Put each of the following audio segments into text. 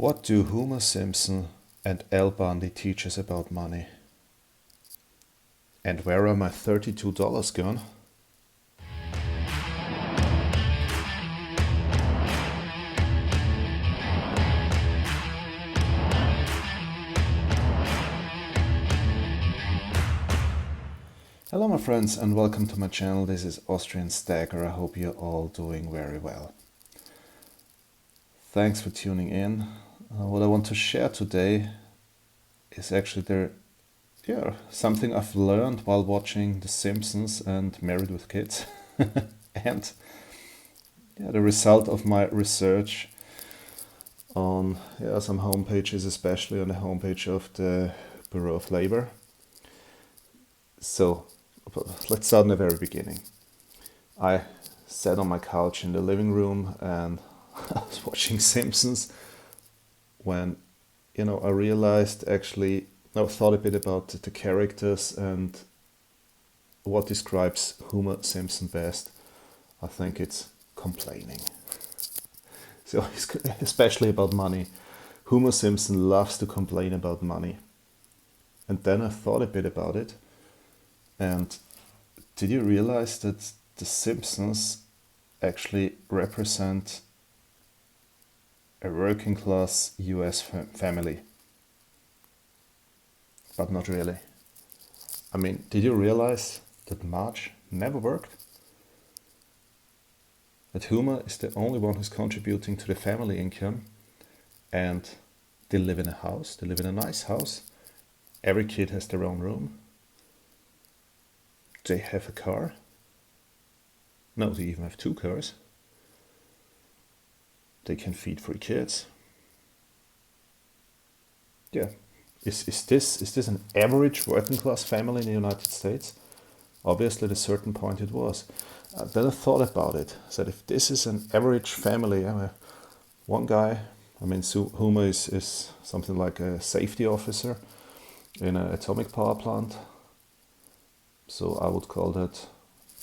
What do Homer Simpson and Bundy teach us about money? And where are my $32 gone? Hello my friends and welcome to my channel. This is Austrian Stagger. I hope you're all doing very well. Thanks for tuning in. What I want to share today is actually something I've learned while watching The Simpsons and Married with Kids. And the result of my research on some homepages, especially on the homepage of the Bureau of Labor. So let's start in the very beginning. I sat on my couch in the living room and I was watching Simpsons when I realized I thought a bit about the characters and what describes Homer Simpson best. I think it's complaining. So especially about money. Homer Simpson loves to complain about money. And then I thought a bit about it. And did you realize that the Simpsons actually represent a working class US family? But not really. I mean, did you realize that Marge never worked? That Homer is the only one who's contributing to the family income, and they live in a house, they live in a nice house. Every kid has their own room. They have a car. No, they even have 2 cars. They can feed 3 kids. Yeah. Is this an average working class family in the United States? Obviously at a certain point it was. Then I thought about it. I said, if this is an average family, one guy, Homer is something like a safety officer in an atomic power plant. So I would call that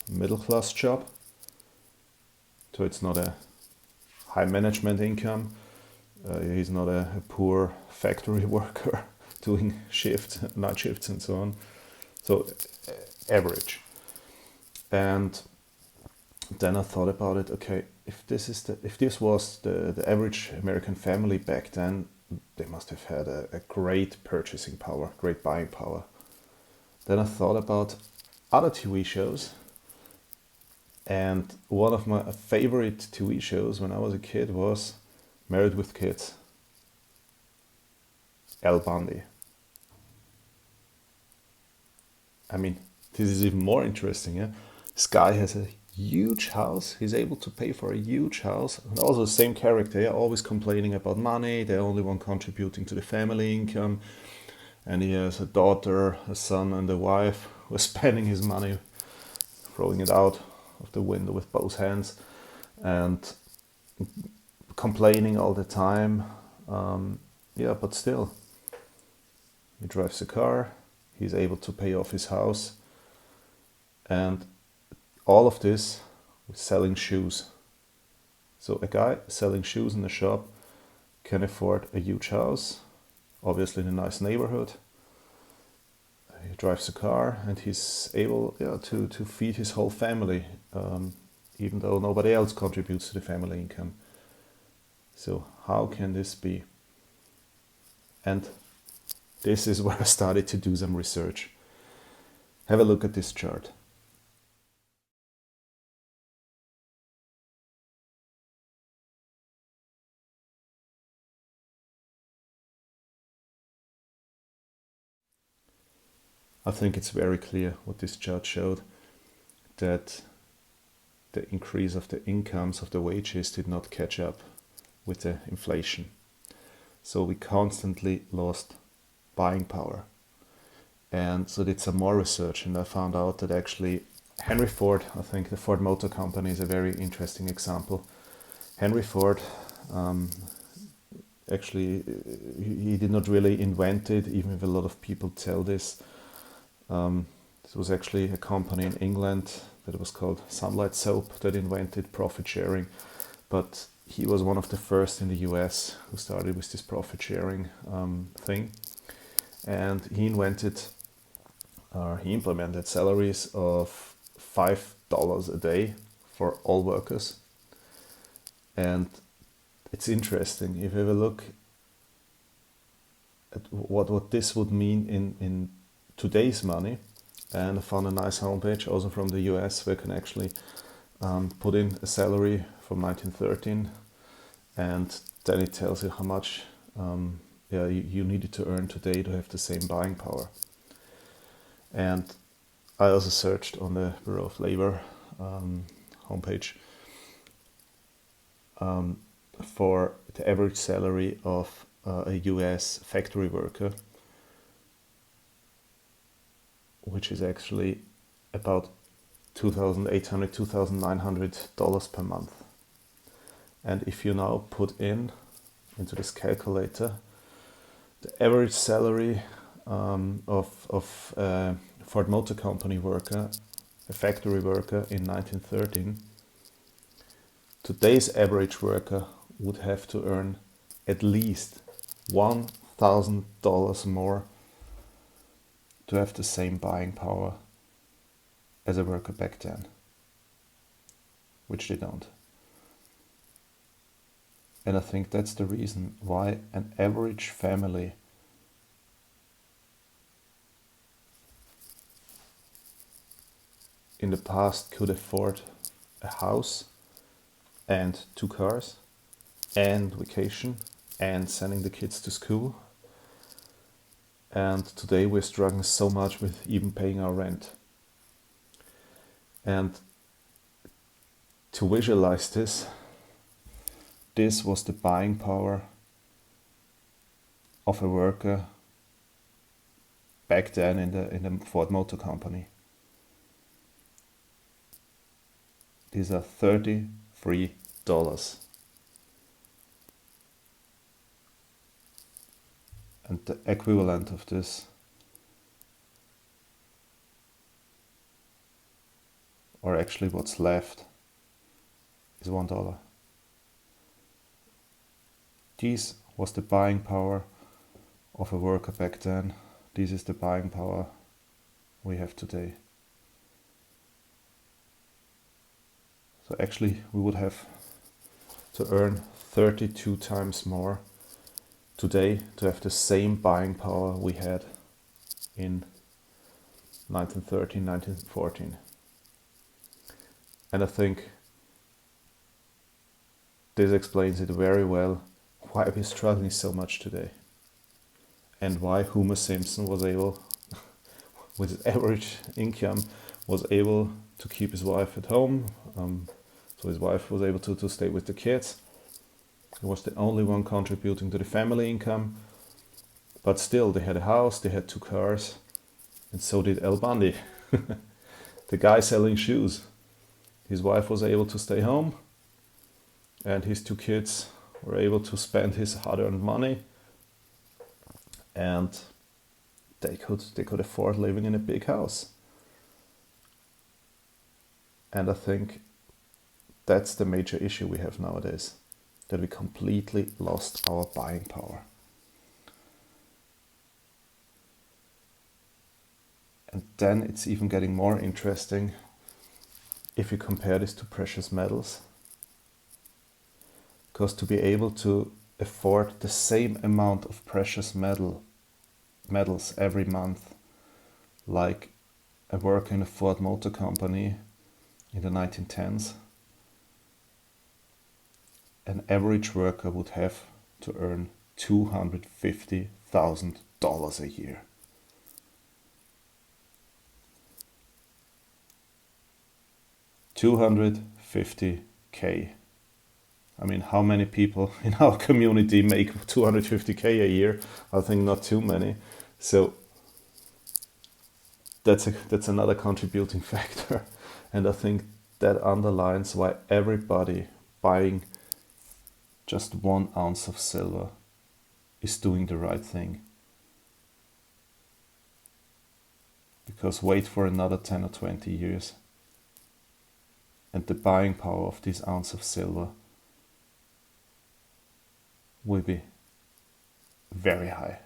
middle class job. So it's not a high management income. He's not a poor factory worker doing shifts, night shifts and so on. So average. And then I thought about it. Okay, if this was the average American family back then, they must have had a great purchasing power, great buying power. Then I thought about other TV shows, and one of my favorite TV shows when I was a kid was Married with Kids. Bundy. This is even more interesting. Yeah? This guy has a huge house. He's able to pay for a huge house. And also the same character, always complaining about money. They're only one contributing to the family income. And he has a daughter, a son, and a wife who are spending his money, throwing it out of the window with both hands, and complaining all the time. But still, he drives a car. He's able to pay off his house. And all of this with selling shoes. So a guy selling shoes in a shop can afford a huge house, obviously in a nice neighborhood. He drives a car and he's able to feed his whole family, even though nobody else contributes to the family income. So how can this be? And this is where I started to do some research. Have a look at this chart. I think it's very clear what this chart showed, that the increase of the incomes of the wages did not catch up with the inflation. So we constantly lost buying power. And so did some more research, and I found out that actually Henry Ford, I think the Ford Motor Company is a very interesting example. Henry Ford, he did not really invent it, even if a lot of people tell this. This was actually a company in England that was called Sunlight Soap that invented profit sharing. But he was one of the first in the US who started with this profit sharing thing. And he implemented salaries of $5 a day for all workers. And it's interesting, if you have a look at what this would mean in today's money, and I found a nice homepage also from the US where you can actually put in a salary from 1913, and then it tells you how much you needed to earn today to have the same buying power. And I also searched on the Bureau of Labor homepage for the average salary of a US factory worker, which is actually about $2,800, $2,900 per month. And if you now put into this calculator the average salary of a Ford Motor Company worker, a factory worker in 1913, today's average worker would have to earn at least $1,000 more to have the same buying power as a worker back then, which they don't. And I think that's the reason why an average family in the past could afford a house and 2 cars and vacation and sending the kids to school. And today we're struggling so much with even paying our rent. And to visualize this was the buying power of a worker back then in the Ford Motor Company. These are $33. And the equivalent of this, or actually what's left, is $1. This was the buying power of a worker back then. This is the buying power we have today. So actually we would have to earn 32 times more today to have the same buying power we had in 1913, 1914. And I think this explains it very well why we're struggling so much today, and why Homer Simpson was able, with his average income, was able to keep his wife at home. So his wife was able to stay with the kids. He was the only one contributing to the family income, but still they had a house, they had 2 cars, and so did Bundy, the guy selling shoes. His wife was able to stay home, and his 2 kids were able to spend his hard-earned money, and they could afford living in a big house. And I think that's the major issue we have nowadays, that we completely lost our buying power. And then it's even getting more interesting if you compare this to precious metals. Because to be able to afford the same amount of precious metals every month, like a worker in a Ford Motor Company in the 1910s, an average worker would have to earn $250,000 a year. $250K. I mean, how many people in our community make $250K a year? I think not too many. So that's another contributing factor. And I think that underlines why everybody buying just 1 ounce of silver is doing the right thing. Because wait for another 10 or 20 years, and the buying power of this ounce of silver will be very high.